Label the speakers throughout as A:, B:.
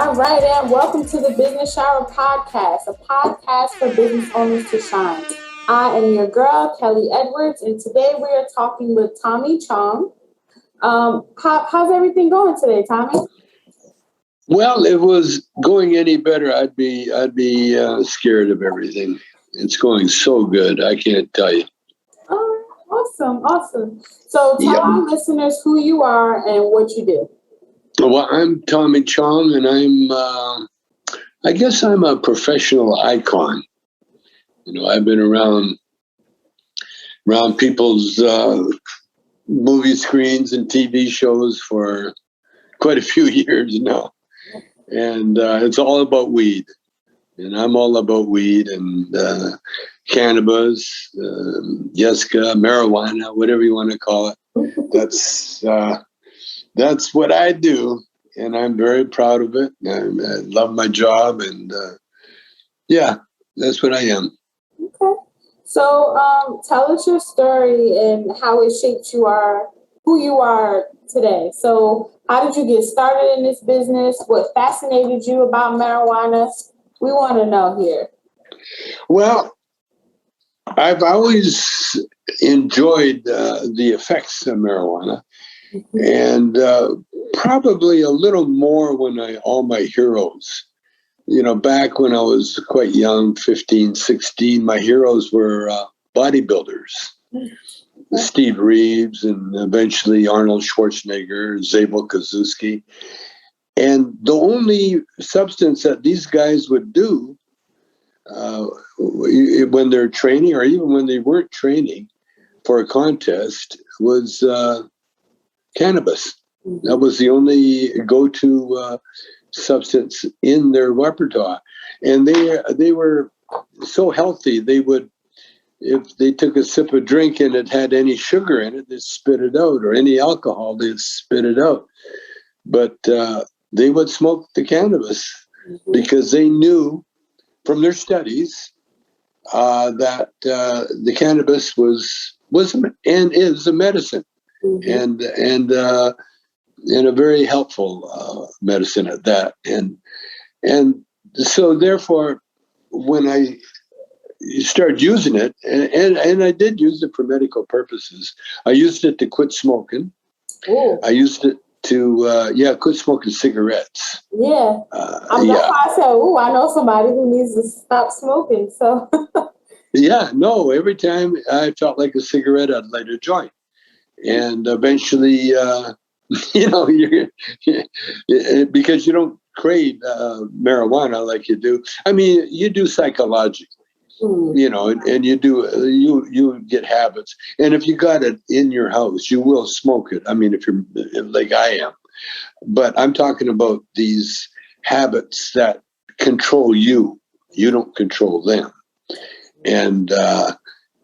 A: All right, and welcome to the Business Shower Podcast, a podcast for business owners to shine. I am your girl, Kelly Edwards, and today we are talking with Tommy Chong. How's everything going today, Tommy?
B: Well, if it was going any better, I'd be scared of everything. It's going so good, I can't tell you.
A: Oh, awesome. So tell our listeners who you are and what you do.
B: Well, I'm Tommy Chong, and I guess I'm a professional icon. You know, I've been around people's movie screens and TV shows for quite a few years now. And it's all about weed. And I'm all about weed and cannabis, Yeska, marijuana, whatever you want to call it. That's what I do, and I'm very proud of it. I love my job, and that's what I am.
A: Okay. So tell us your story and how it shaped who you are today. So how did you get started in this business? What fascinated you about marijuana? We want to know here.
B: Well, I've always enjoyed the effects of marijuana. And probably a little more when all my heroes, you know, back when I was quite young, 15, 16, my heroes were bodybuilders. Steve Reeves and eventually Arnold Schwarzenegger, Zabel Kazuski. And the only substance that these guys would do when they're training or even when they weren't training for a contest was cannabis. That was the only go-to substance in their repertoire, and they were so healthy. They would, if they took a sip of drink and it had any sugar in it, they'd spit it out, or any alcohol, they'd spit it out. But they would smoke the cannabis because they knew from their studies that the cannabis was and is a medicine. And a very helpful medicine at that, and so therefore, when I started using it, and I did use it for medical purposes. I used it to quit smoking.
A: Ooh.
B: I used it to quit smoking cigarettes.
A: Yeah, that's why I said, I know somebody who needs to stop smoking. So
B: every time I felt like a cigarette, I'd light a joint. And eventually, because you don't crave marijuana like you do. I mean, you do psychologically, and you get habits. And if you got it in your house, you will smoke it. I mean, if you're like I am. But I'm talking about these habits that control you. You don't control them. And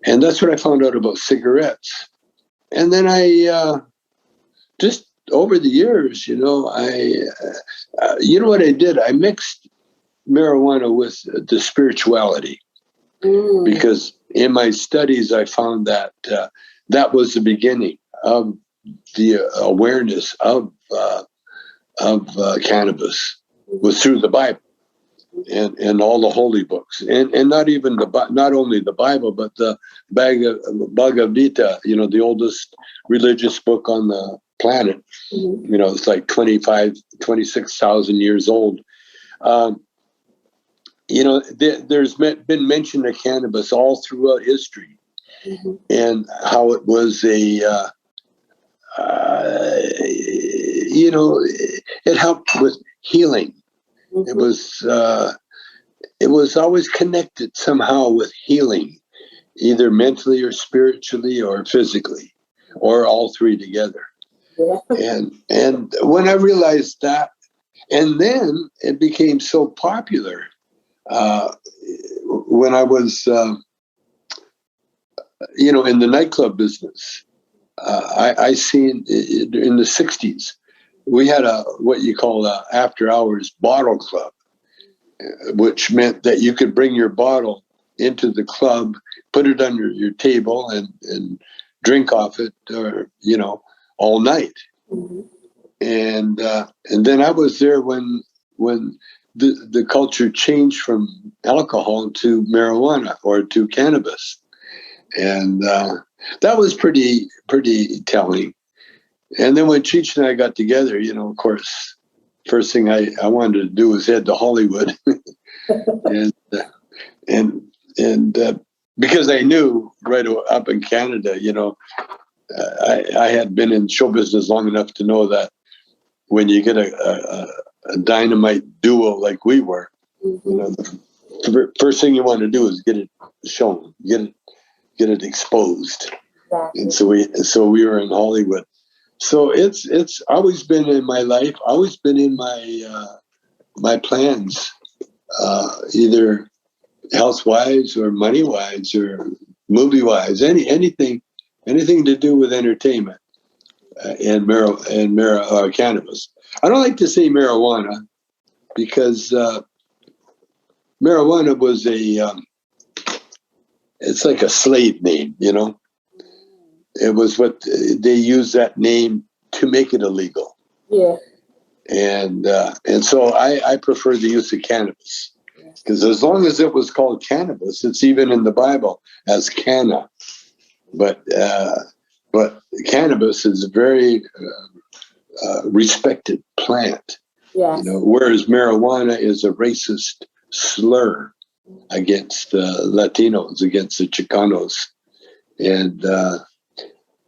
B: that's what I found out about cigarettes. And then I just over the years, what I did? I mixed marijuana with the spirituality because in my studies, I found that that was the beginning of the awareness of cannabis was through the Bible and all the holy books, and not only the Bible, but the Bhagavad Gita, the oldest religious book on the planet. It's like 26,000 years old. There's been mention of cannabis all throughout history, and how it was it helped with healing. It was always connected somehow with healing, either mentally or spiritually or physically, or all three together. Yeah. And when I realized that, and then it became so popular when I was, in the nightclub business. I seen in the 60s, we had what you call a after hours bottle club, which meant that you could bring your bottle into the club, put it under your table and drink off it, or, all night. And then I was there when when the culture changed from alcohol to marijuana or to cannabis. And that was pretty telling. And then when Cheech and I got together, of course, first thing I wanted to do was head to Hollywood. and because I knew right up in Canada, I had been in show business long enough to know that when you get a dynamite duo like we were, the first thing you want to do is get it shown, get it exposed. Exactly. And so we were in Hollywood. So it's always been in my life, always been in my plans, either health-wise or money-wise or movie-wise, anything to do with entertainment and cannabis. I don't like to say marijuana because marijuana was it's like a slave name, It was what they used that name to make it illegal.
A: Yeah.
B: And so I prefer the use of cannabis. Because as long as it was called cannabis, it's even in the Bible as canna. But cannabis is a very respected plant.
A: Yes.
B: Whereas marijuana is a racist slur against Latinos, against the Chicanos, and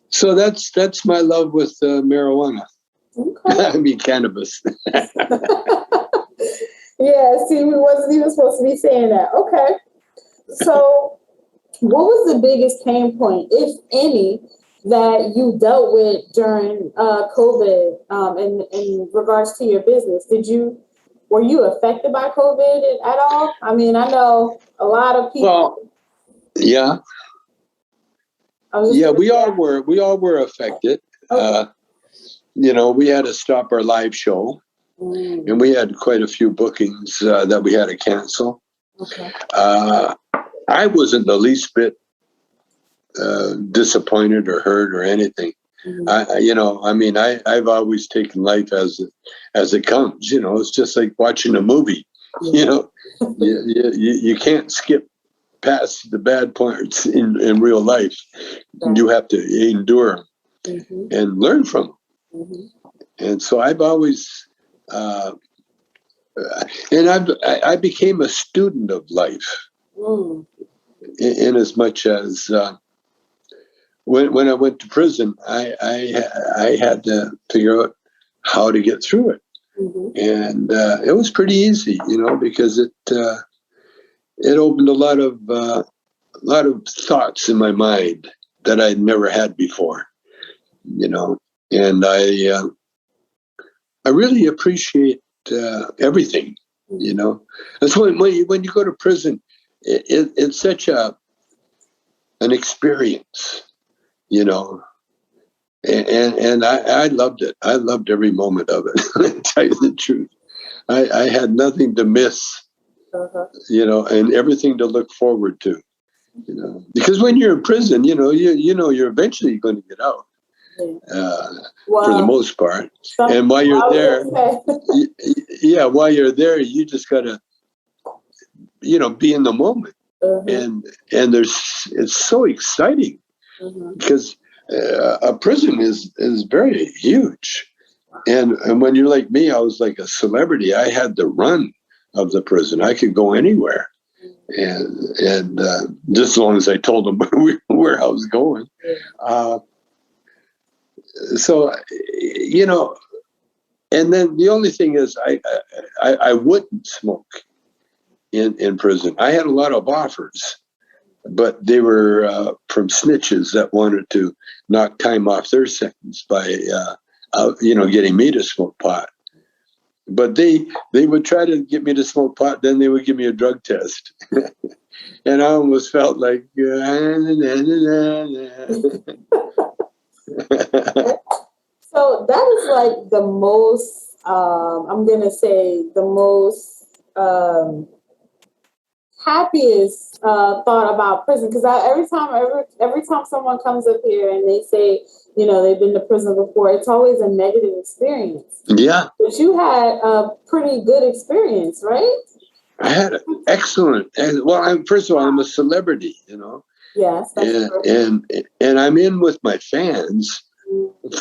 B: so that's my love with marijuana. Okay. I mean cannabis.
A: Yeah, see, we wasn't even supposed to be saying that. Okay. So what was the biggest pain point, if any, that you dealt with during COVID in regards to your business? Were you affected by COVID at all? I mean, I know a lot of people.
B: Well, yeah. Yeah, we all were affected. Okay. We had to stop our live show. And we had quite a few bookings that we had to cancel.
A: Okay.
B: I wasn't the least bit disappointed or hurt or anything. Mm-hmm. I've always taken life as it comes. It's just like watching a movie. Yeah. You can't skip past the bad parts in real life. Right. You have to endure them and learn from them. Mm-hmm. And so I've always. And I became a student of life, in as much as when I went to prison, I had to figure out how to get through it, and it was pretty easy, because it opened a lot of thoughts in my mind that I'd never had before, and I really appreciate everything, That's when you go to prison, it's such an experience, and I loved it. I loved every moment of it. To tell you the truth, I had nothing to miss, and everything to look forward to, because when you're in prison, you're eventually going to get out. For the most part, and while you're there, while you're there, you just gotta, be in the moment, and it's so exciting because a prison is very huge, and when you're like me, I was like a celebrity. I had the run of the prison. I could go anywhere, and just as long as I told them where I was going. So, and then the only thing is I wouldn't smoke in prison. I had a lot of offers, but they were from snitches that wanted to knock time off their sentence by, getting me to smoke pot. But they would try to get me to smoke pot, then they would give me a drug test. And I almost felt like...
A: So that is like the most, I'm going to say the most happiest thought about prison? Because every time someone comes up here and they say, you know, they've been to prison before, it's always a negative experience.
B: Yeah.
A: But you had a pretty good experience, right?
B: I had an excellent. Well, first of all, I'm a celebrity, you know.
A: Yes, that's true.
B: And I'm in with my fans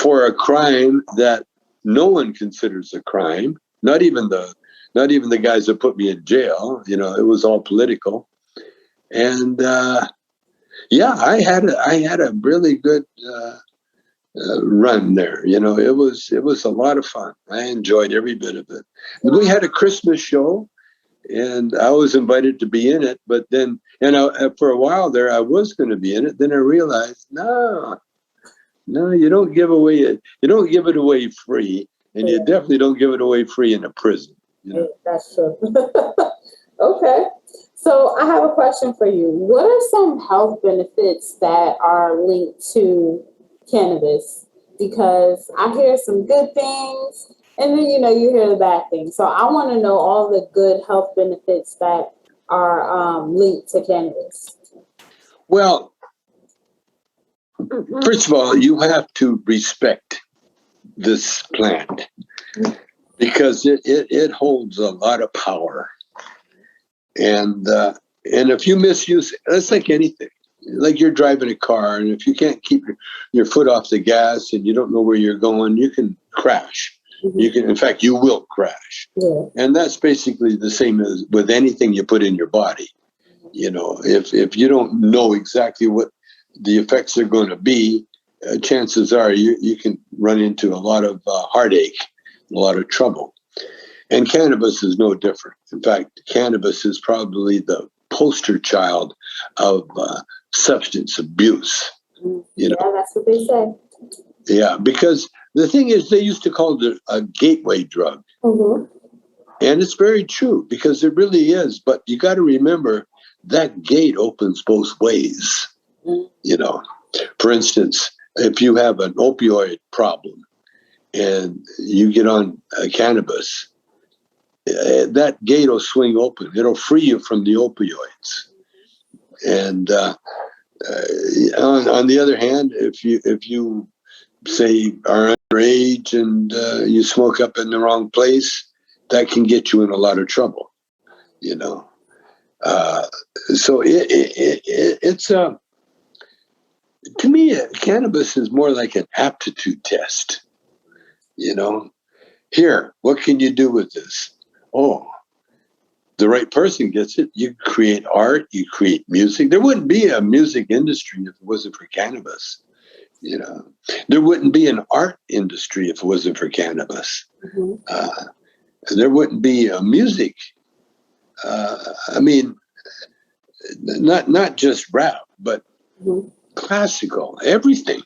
B: for a crime that no one considers a crime. Not even the guys that put me in jail. You know, it was all political. And yeah, I had a really good run there. You know, it was a lot of fun. I enjoyed every bit of it. We had a Christmas show, and I was invited to be in it. But then, for a while there, I was going to be in it. Then I realized, no, you don't give it away free, and you definitely don't give it away free in a prison. You know?
A: That's true. Okay. So I have a question for you. What are some health benefits that are linked to cannabis? Because I hear some good things, and then, you know, you hear the bad things. So I want to know all the good health benefits that are linked to cannabis.
B: Well, first of all, you have to respect this plant because it holds a lot of power. And if you misuse it, it's like anything. Like you're driving a car, and if you can't keep your foot off the gas and you don't know where you're going, you can crash. In fact, you will crash. Yeah. And that's basically the same as with anything you put in your body. You know, if you don't know exactly what the effects are going to be, chances are you can run into a lot of heartache, a lot of trouble. And cannabis is no different. In fact, cannabis is probably the poster child of substance abuse. You know?
A: Yeah, that's what they say.
B: Yeah, because the thing is, they used to call it a gateway drug. And it's very true, because it really is. But you got to remember, that gate opens both ways. You know, for instance, if you have an opioid problem and you get on cannabis, that gate will swing open. It'll free you from the opioids. And on the other hand, if you say are underage and you smoke up in the wrong place, that can get you in a lot of trouble. You know, so it's to me, cannabis is more like an aptitude test. You know, here, what can you do with this? Oh, the right person gets it. You create art, you create music. There wouldn't be a music industry if it wasn't for cannabis. You know, there wouldn't be an art industry if it wasn't for cannabis. There wouldn't be a music. I mean, not just rap, but classical, everything.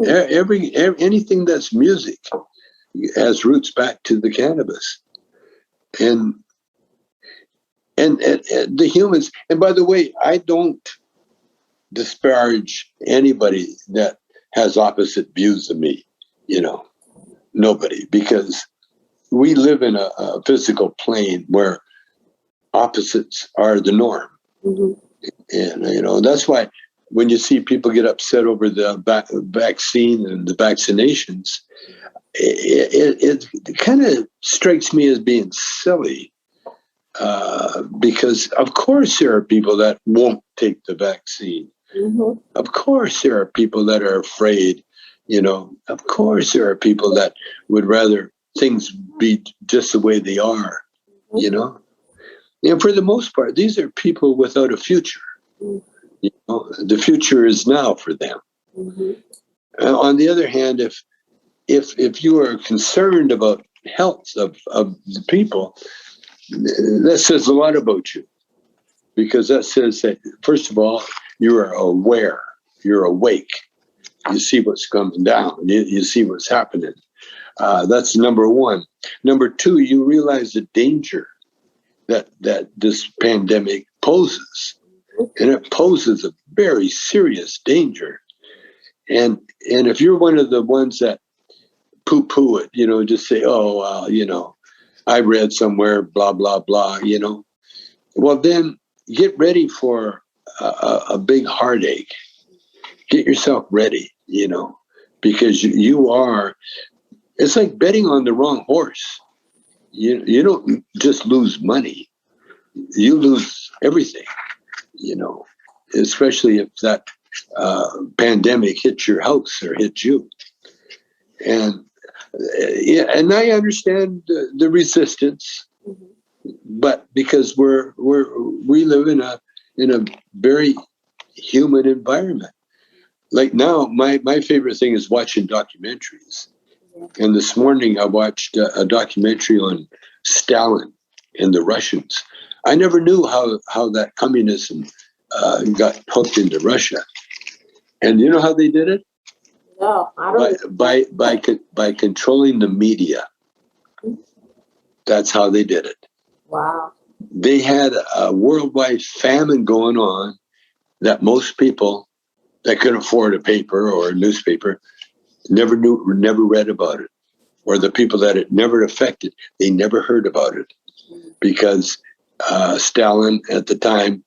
B: Anything that's music has roots back to the cannabis. And the humans, and by the way, I don't disparage anybody that has opposite views of me, you know, nobody, because we live in a physical plane where opposites are the norm. And, you know, that's why when you see people get upset over the vaccine and the vaccinations, it kind of strikes me as being silly. Because of course there are people that won't take the vaccine. Of course there are people that are afraid, you know. Of course there are people that would rather things be just the way they are, you know. And for the most part, these are people without a future. You know, the future is now for them. On the other hand, if you are concerned about health of the people, that says a lot about you, because that says that, first of all, you are aware, you're awake, you see what's coming down, you see what's happening. That's number one. Number two, you realize the danger that this pandemic poses, and it poses a very serious danger. And if you're one of the ones that poo-poo it, you know, just say, oh, well, you know, I read somewhere, blah, blah, blah, you know. Well, then get ready for a big heartache. Get yourself ready, because you are. It's like betting on the wrong horse. You don't just lose money; you lose everything. Especially if that pandemic hits your house or hits you. And and I understand the resistance, but because we live in a very human environment. Like now, my favorite thing is watching documentaries. And this morning I watched a documentary on Stalin and the Russians. I never knew how that communism got hooked into Russia. And you know how they did it?
A: No, I don't.
B: By controlling the media. That's how they did it.
A: Wow.
B: They had a worldwide famine going on that most people that could afford a paper or a newspaper never read about it. Or the people that it never affected, they never heard about it. Because Stalin at the time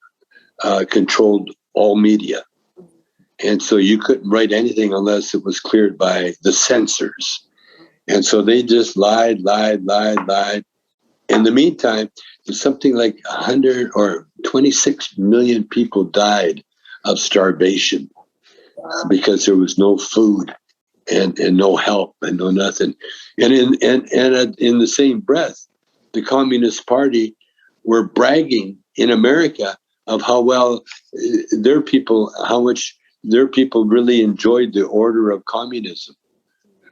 B: controlled all media. And so you couldn't write anything unless it was cleared by the censors. And so they just lied. In the meantime, something like 100 or 26 million people died of starvation because there was no food and no help and no nothing. And in the same breath, the Communist Party were bragging in America of how well how much their people really enjoyed the order of communism.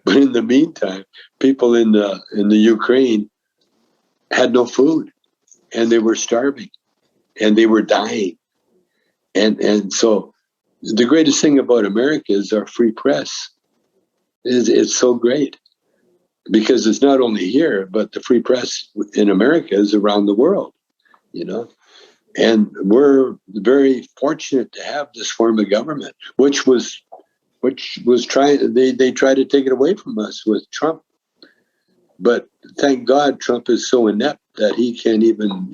B: But in the meantime, people in the Ukraine had no food, and they were starving, and they were dying. And so the greatest thing about America is our free press. It's so great because it's not only here, but the free press in America is around the world, And we're very fortunate to have this form of government, which was trying. They tried to take it away from us with Trump, but thank God Trump is so inept that he can't even.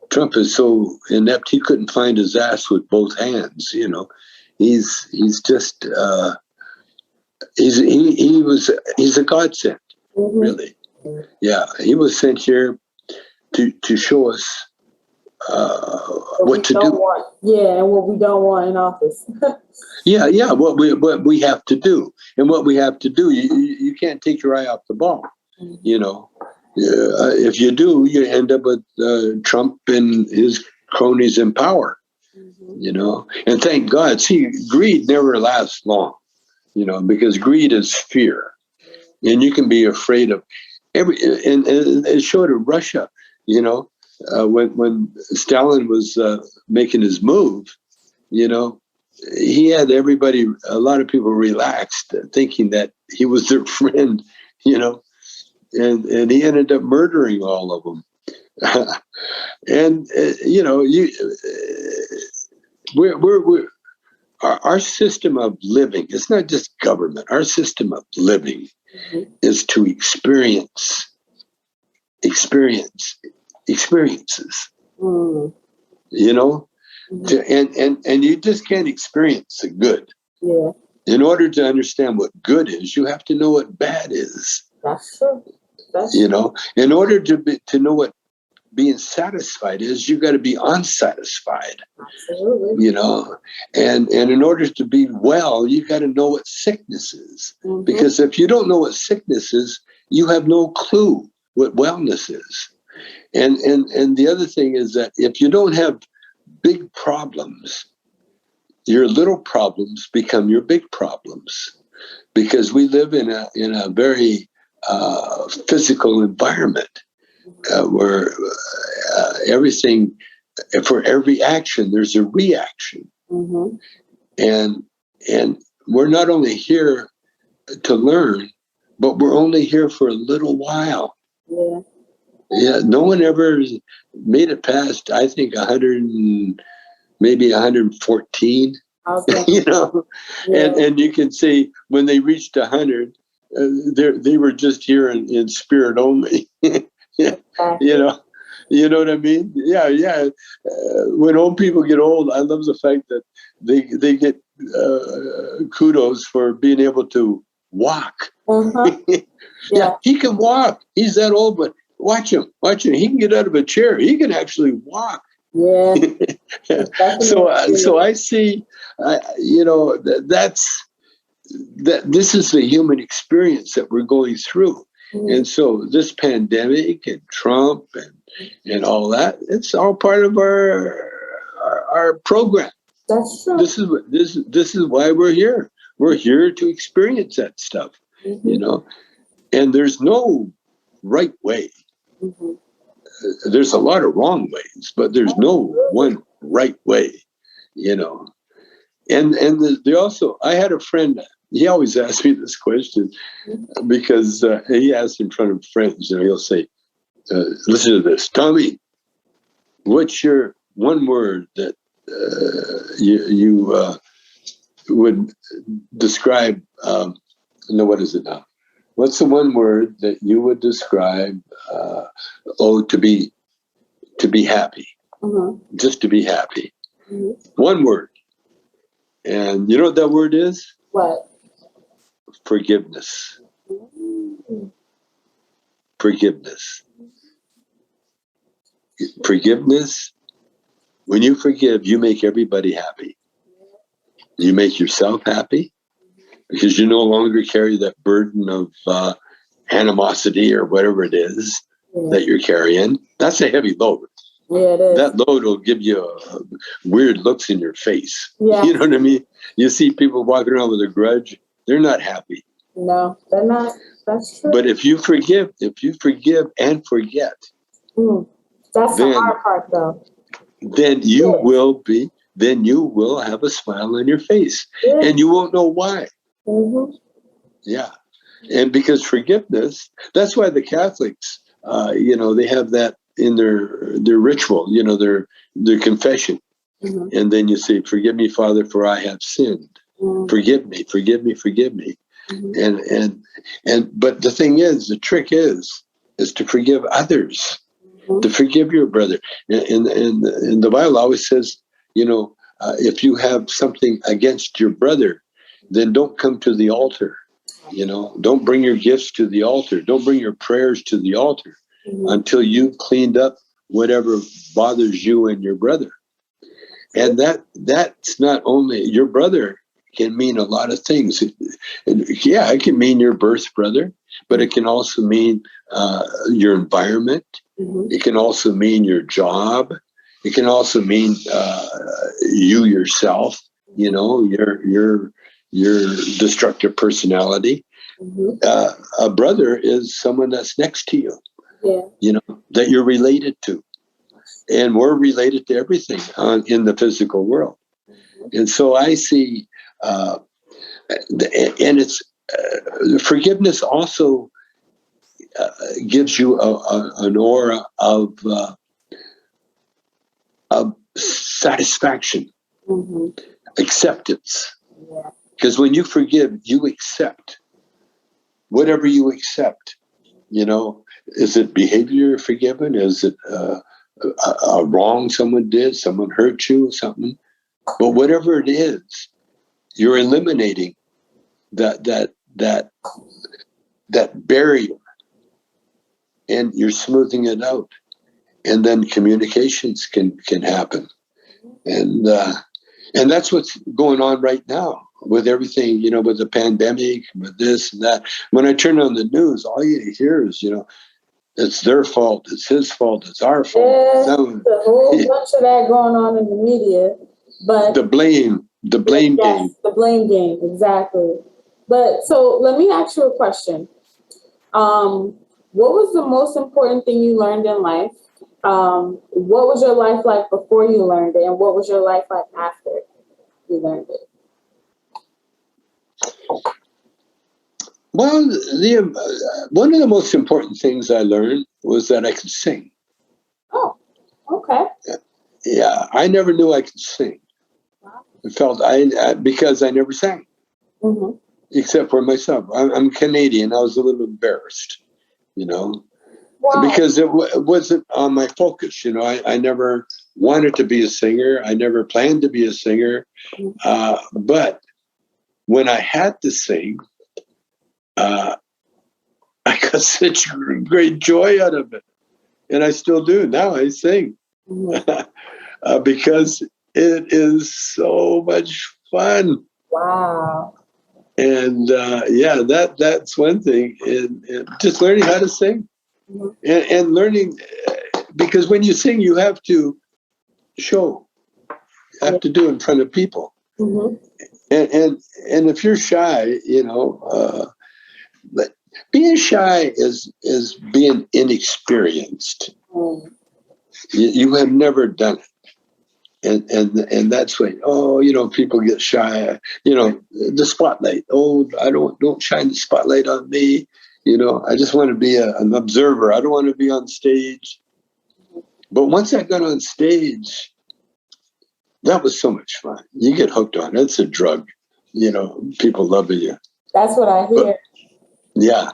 B: Trump is so inept he couldn't find his ass with both hands. He's just he's a godsend, really. Yeah, he was sent here to show us. What to do?
A: And what we don't want in office.
B: yeah. What we have to do, and what we have to do, you can't take your eye off the ball. If you do, you end up with Trump and his cronies in power. And thank God. See, greed never lasts long. Because greed is fear, and you can be afraid of every. And it showed in Russia. When Stalin was making his move, he had a lot of people relaxed, thinking that he was their friend, and he ended up murdering all of them. And we're our system of living. It's not just government. Our system of living is to experiences. And you just can't experience the good.
A: Yeah.
B: In order to understand what good is, you have to know what bad is.
A: That's true.
B: In order to know what being satisfied is, you got to be unsatisfied.
A: Absolutely.
B: And in order to be well, you got to know what sickness is. Because if you don't know what sickness is, you have no clue what wellness is. And the other thing is that if you don't have big problems, your little problems become your big problems, because we live in a very physical environment where everything, for every action, there's a reaction. And we're not only here to learn, but we're only here for a little while. Yeah, no one ever made it past, I think, 100 and maybe 114. And you can see when they reached 100, they were just here in spirit only. You know what I mean? Yeah, yeah. When old people get old, I love the fact that they get kudos for being able to walk.
A: Uh-huh.
B: Yeah, he can walk. He's that old, but watch him. Watch him. He can get out of a chair. He can actually walk.
A: Yeah.
B: So I see, that this is the human experience that we're going through.
A: Mm-hmm.
B: And so this pandemic and Trump and all that, it's all part of our program.
A: That's true.
B: This is why we're here. We're here to experience that stuff,
A: Mm-hmm.
B: And there's no right way.
A: Mm-hmm.
B: There's a lot of wrong ways, but there's no one right way, And they also, I had a friend. He always asked me this question because he asked in front of friends. He'll say, "Listen to this, Tommy. What's your one word that you would describe? No, what is it now? What's the one word that you would describe? To be happy, just to be happy. One word, and you know what that word is?
A: What?
B: Forgiveness. Forgiveness. Forgiveness. When you forgive, you make everybody happy. You make yourself happy because you no longer carry that burden of animosity or whatever it is that you're carrying. That's a heavy load.
A: Yeah, it is.
B: That load will give you weird looks in your face.
A: Yeah.
B: You know what I mean? You see people walking around with a grudge. They're not happy.
A: No, they're not. That's true.
B: But if you forgive and forget,
A: that's the hard part, though.
B: Then you will have a smile on your face, and you won't know why.
A: Mm-hmm.
B: Yeah, and because forgiveness, that's why the Catholics, they have that in their ritual, their confession, and then you say, "Forgive me, Father, for I have sinned. Forgive me, forgive me, forgive me." But the thing is, the trick is to forgive others, to forgive your brother. And the Bible always says, if you have something against your brother, then don't come to the altar. Don't bring your gifts to the altar. Don't bring your prayers to the altar until you've cleaned up whatever bothers you and your brother. And that's not only your brother. Can mean a lot of things. It can mean your birth brother, but it can also mean your environment. It can also mean your job. It can also mean you yourself. Your destructive personality. A brother is someone that's next to you. Yeah. That you're related to, and we're related to everything in the physical world. And so I see. And it's forgiveness also gives you an aura of satisfaction, acceptance. Because when you forgive, you accept whatever you accept. Is it behavior you're forgiven? Is it a wrong someone did? Someone hurt you? Something? But whatever it is, you're eliminating that barrier, and you're smoothing it out, and then communications can happen, and that's what's going on right now with everything, with the pandemic, with this and that. When I turn on the news, all you hear is, it's their fault, it's his fault, it's our fault.
A: There's a whole bunch of that going on in the media, but
B: the blame game.
A: The blame game, exactly. But so let me ask you a question. What was the most important thing you learned in life? What was your life like before you learned it, and what was your life like after you learned it?
B: Well, one of the most important things I learned was that I could sing.
A: Oh, okay.
B: Yeah, I never knew I could sing. I felt because I never sang, except for myself. I'm Canadian. I was a little embarrassed,
A: Wow.
B: Because it wasn't on my focus. You know, I never wanted to be a singer. I never planned to be a singer. But when I had to sing, I got such great joy out of it. And I still do. Now I sing because it is so much fun.
A: Wow.
B: And that's one thing. And just learning how to sing and learning, because when you sing, you have to show, you have to do it in front of people. And if you're shy, you know, but being shy is being inexperienced. You have never done it. And that's when, oh, you know, people get shy, you know, the spotlight. Oh, don't shine the spotlight on me. You know, I just want to be an observer. I don't want to be on stage. But once I got on stage, that was so much fun. You get hooked on it. It's a drug, you know, people loving you.
A: That's what I hear.
B: But, yeah.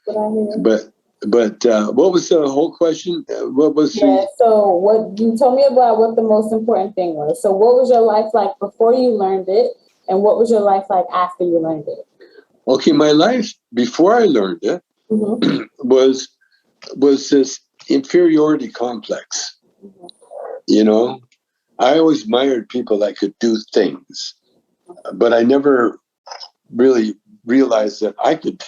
A: What I hear.
B: But what was the whole question? What was
A: so what you told me about what the most important thing was. So what was your life like before you learned it, and what was your life like after you learned it?
B: Okay, my life before I learned it was this inferiority complex. You know, I always admired people that could do things, but I never really realized that I could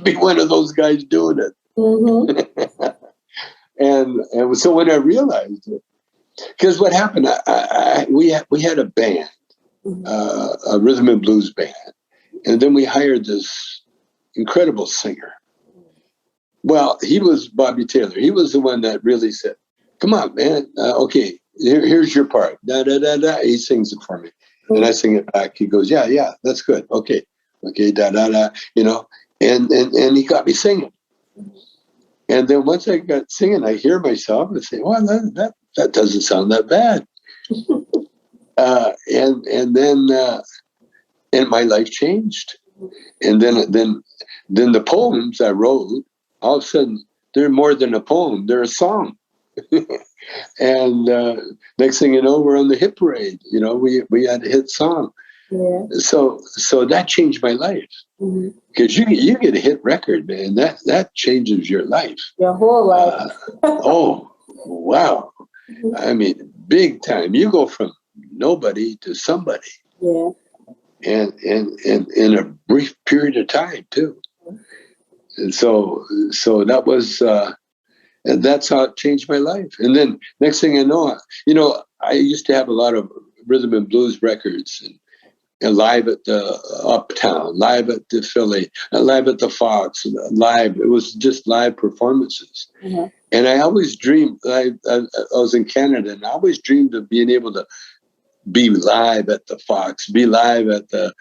B: be one of those guys doing it. And so when I realized it, because what happened, we had a band, a rhythm and blues band, and then we hired this incredible singer. Well, he was Bobby Taylor. He was the one that really said, "Come on, man. Okay, here's your part." Da da da da. He sings it for me, and I sing it back. He goes, "Yeah, that's good. Okay, da da da." You know, and he got me singing. And then once I got singing, I hear myself and say, "Well, that doesn't sound that bad." And then my life changed. And then the poems I wrote, all of a sudden, they're more than a poem; they're a song. And next thing you know, we're on the hit parade. You know, we had a hit song. Yeah. So that changed my life. Because you get a hit record, man, that changes your life.
A: Your whole life.
B: Oh, wow. I mean, big time. You go from nobody to somebody.
A: Yeah.
B: And in a brief period of time too. And so that was and that's how it changed my life. And then next thing I know, you know, I used to have a lot of rhythm and blues records and live at the Uptown, live at the Philly, live at the Fox, live. It was just live performances. And I always dreamed, I was in Canada, and I always dreamed of being able to be live at the Fox, be live at the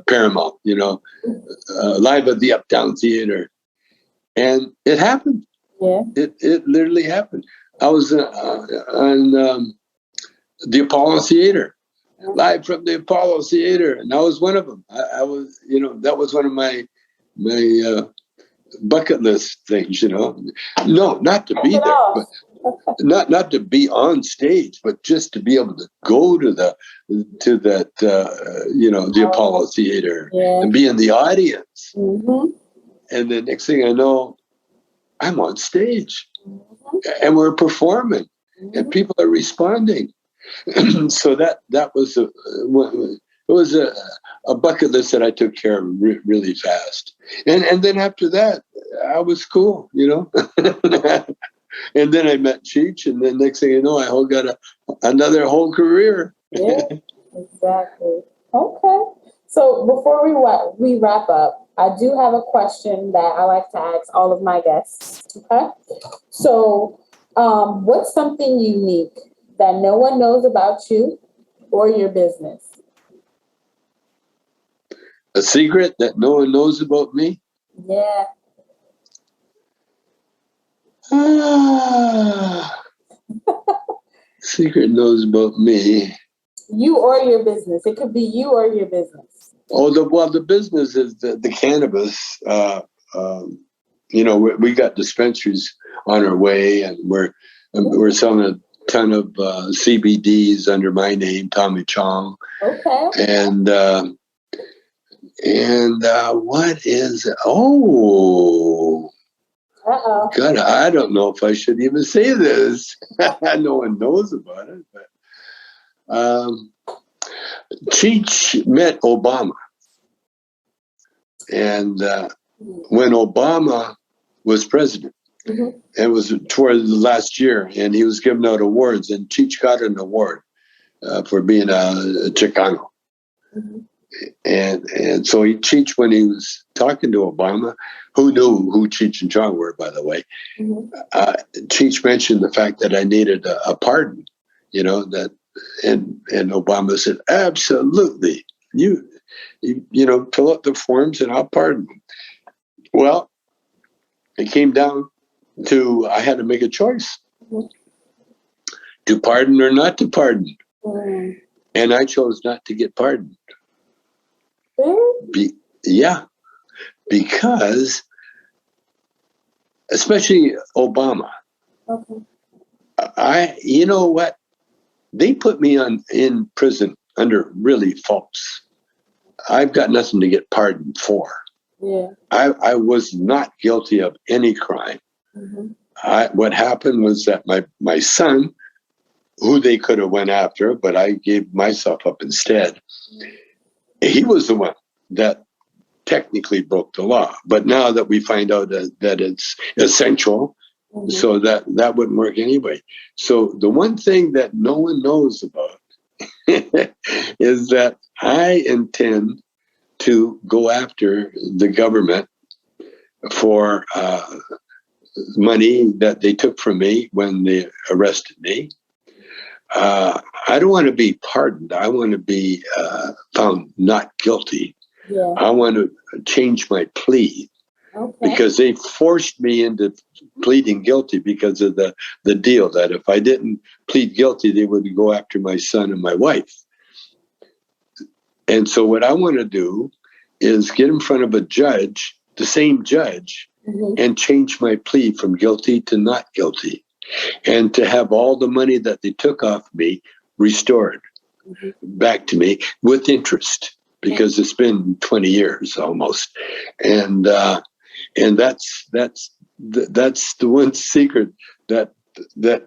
B: Paramount, you know, live at the Uptown Theater. And it happened. Yeah. It literally happened. I was on the Apollo Theater, live from the Apollo Theater, and I was one of them. I was, you know, that was one of my bucket list things, you know. No, not to be there, but not to be on stage, but just to be able to go to that you know, the Apollo Theater and be in the audience. And the next thing I know, I'm on stage and we're performing and people are responding. So that was a bucket list that I took care of really fast. And then after that, I was cool, you know. And then I met Cheech, and then next thing you know, I got another whole career.
A: Yeah, exactly. Okay. So before we wrap up, I do have a question that I like to ask all of my guests. Okay. So, what's something unique that no one knows about you or your business?
B: A secret that no one knows about me?
A: Yeah.
B: Secret knows about me.
A: You or your business. It could be you or your business.
B: Oh, the business is the cannabis, we got dispensaries on our way, and we're selling a ton of CBDs under my name, Tommy Chong.
A: Okay.
B: And what is? Oh, God, I don't know if I should even say this. No one knows about it, but Cheech met Obama, and when Obama was president, it was toward the last year, and he was giving out awards, and Cheech got an award for being a Chicano. And so Cheech, when he was talking to Obama, who knew who Cheech and Chong were, by the way, Cheech mentioned the fact that I needed a pardon, and Obama said, absolutely, you fill out the forms and I'll pardon them. Well, it came down to, I had to make a choice to pardon or not to pardon. And I chose not to get pardoned. Because especially Obama, you know what? They put me in prison under really false. I've got nothing to get pardoned for. Yeah. I was not guilty of any crime. What happened was that my son, who they could have went after, but I gave myself up instead. He was the one that technically broke the law. But now that we find out that it's essential, so that wouldn't work anyway. So the one thing that no one knows about is that I intend to go after the government for money that they took from me when they arrested me. I don't want to be pardoned. I want to be found not guilty. Yeah. I want to change my plea because they forced me into pleading guilty because of the deal that if I didn't plead guilty, they would go after my son and my wife. And so what I want to do is get in front of a judge, the same judge, and change my plea from guilty to not guilty, and to have all the money that they took off me restored back to me with interest, because it's been 20 years almost. And that's the one secret that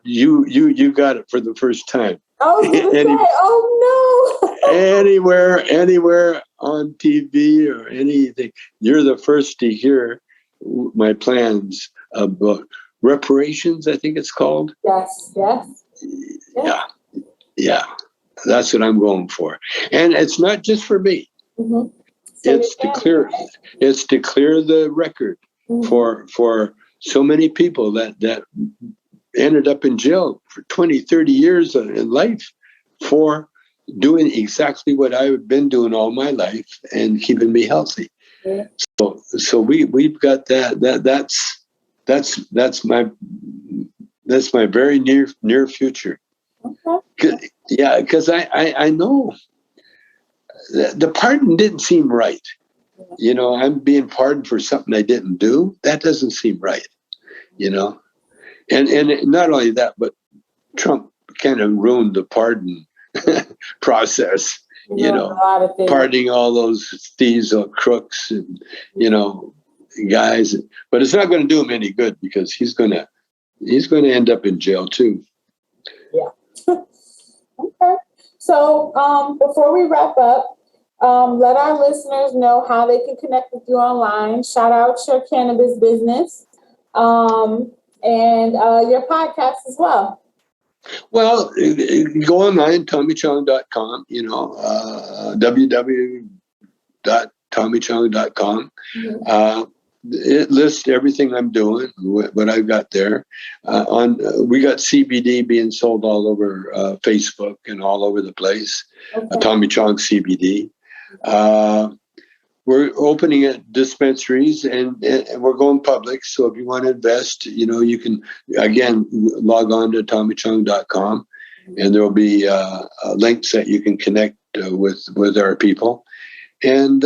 B: you got it for the first time.
A: I was gonna say, oh
B: no. anywhere on TV or anything, you're the first to hear my plans about reparations, I think it's called.
A: Yes.
B: Yeah. That's what I'm going for. And it's not just for me. It's to clear the record for so many people that ended up in jail for 20, 30 years in life for doing exactly what I've been doing all my life and keeping me healthy. Yeah. So we've got that's my very near future. Okay. Yeah, because I know the pardon didn't seem right. I'm being pardoned for something I didn't do. That doesn't seem right. And not only that, but Trump kind of ruined the pardon process. Pardoning all those thieves or crooks and guys. But it's not going to do him any good because he's going to end up in jail too.
A: Yeah. Okay. So before we wrap up, let our listeners know how they can connect with you online. Shout out your cannabis business and your podcast as well.
B: Well, go online, tommychong.com, www.tommychong.com. It lists everything I'm doing, what I've got there. We got CBD being sold all over Facebook and all over the place. Tommy Chong CBD. We're opening at dispensaries and we're going public. So if you want to invest, you can again log on to tommychong.com, and there will be links that you can connect with our people. And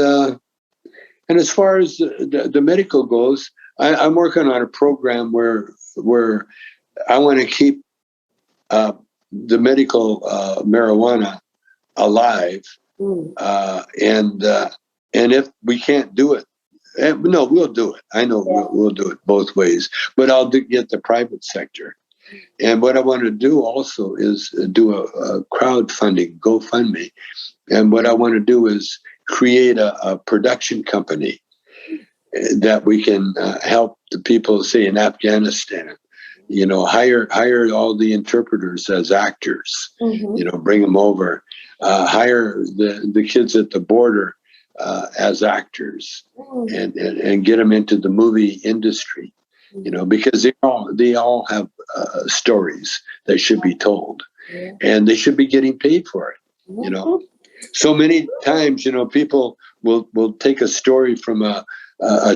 B: as far as the medical goes, I'm working on a program where I want to keep the medical marijuana alive, and if we can't do it, no, we'll do it. I know we'll do it both ways, but I'll get the private sector. And what I want to do also is do a crowdfunding, GoFundMe. And what I want to do is create a production company that we can help the people, say, in Afghanistan. Hire all the interpreters as actors. Bring them over. Hire the kids at the border as actors, and get them into the movie industry. Because they all have stories that should be told, and they should be getting paid for it. So many times, people will take a story from a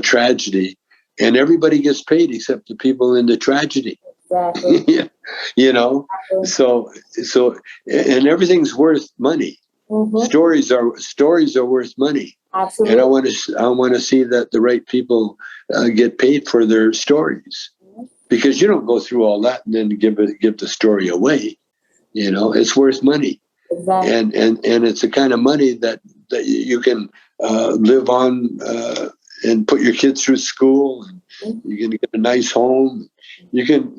B: tragedy, and everybody gets paid except the people in the tragedy.
A: Exactly.
B: So and everything's worth money. Stories are worth money.
A: Absolutely.
B: And I want to see that the right people get paid for their stories, because you don't go through all that and then give the story away. It's worth money.
A: Exactly.
B: And it's the kind of money that you can live on, and put your kids through school, and you can get a nice home. You can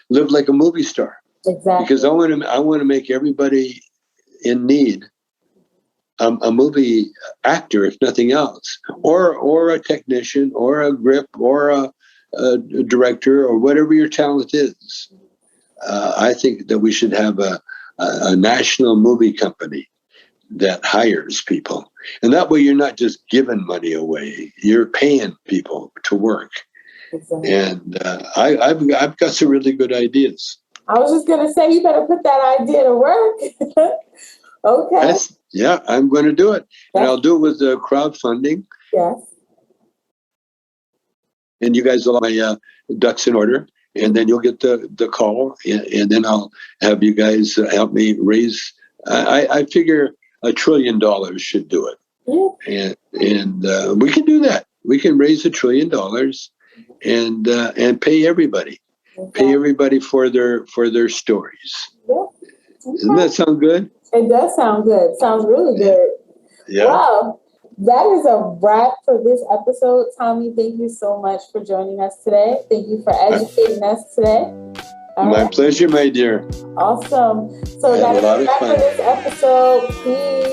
B: live like a movie star.
A: Exactly.
B: Because I want to make everybody in need a movie actor, if nothing else, or a technician, or a grip, or a director, or whatever your talent is. I think that we should have a national movie company that hires people, and that way you're not just giving money away; you're paying people to work. Exactly. And I've got some really good ideas.
A: I was just gonna say, you better put that idea to work. Okay.
B: I'm going to do it, and I'll do it with the crowdfunding.
A: Yes.
B: And you guys will have my ducks in order, and then you'll get the call, and then I'll have you guys help me raise. I figure $1 trillion should do it. Yeah. And we can do that. We can raise $1 trillion and pay everybody. Okay. Pay everybody for their stories. Yeah. Okay. Doesn't that sound good?
A: It does sound good. Sounds really good. Yeah. Wow. That is a wrap for this episode. Tommy, thank you so much for joining us today. Thank you for educating us today.
B: My pleasure, my dear.
A: Awesome. So that is a wrap for this episode. Peace.